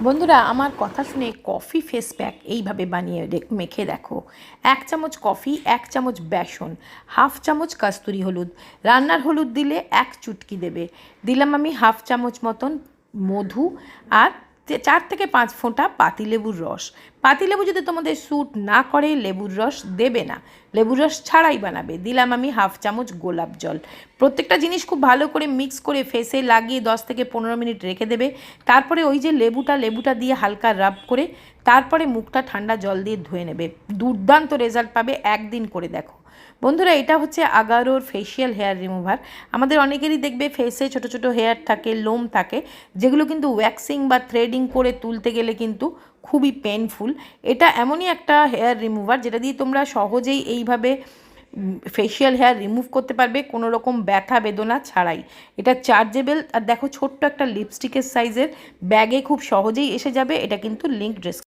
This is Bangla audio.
বন্ধুরা আমার কথা শুনে কফি ফেস প্যাক এইভাবে বানিয়ে মেখে দেখো। 1 চামচ কফি, 1 চামচ বেসন, হাফ চামচ কাস্তুরি হলুদ, রান্নার হলুদ দিলে 1 চুটকি দেবে, দিলাম আমি হাফ চামচ মতন মধু, আর 4 থেকে 5 ফোঁটা পাতিলেবুর রস। পাতিলেবু যদি তোমাদের স্যুট না করে লেবুর রস দেবে না, লেবুর রস ছাড়াই বানাবে। দিলাম আমি হাফ চামচ গোলাপ জল। প্রত্যেকটা জিনিস খুব ভালো করে মিক্স করে ফেসে লাগিয়ে 10 থেকে 15 মিনিট রেখে দেবে। তারপরে ওই যে লেবুটা দিয়ে হালকা রাব করে তারপরে মুখটা ঠান্ডা জল দিয়ে ধুয়ে নেবে। দুর্দান্ত রেজাল্ট পাবে, একদিন করে দেখো। বন্ধুরা এটা হচ্ছে আগারোর ফেশিয়াল হেয়ার রিমুভার। আমাদের অনেকেরই দেখবে ফেসে ছোট ছোট হেয়ার থাকে, লোম থাকে, যেগুলো কিন্তু ওয়্যাক্সিং বা থ্রেডিং করে তুলতে গেলে কিন্তু খুবই পেনফুল। এটা এমনই একটা হেয়ার রিমুভার যেটা দিয়ে তোমরা সহজেই এইভাবে ফেশিয়াল হেয়ার রিমুভ করতে পারবে কোনো রকম ব্যথা বেদনা ছাড়াই। এটা চার্জেবল, আর দেখো ছোট্ট একটা লিপস্টিকের সাইজের ব্যাগে খুব সহজেই এসে যাবে। এটা কিন্তু লিঙ্ক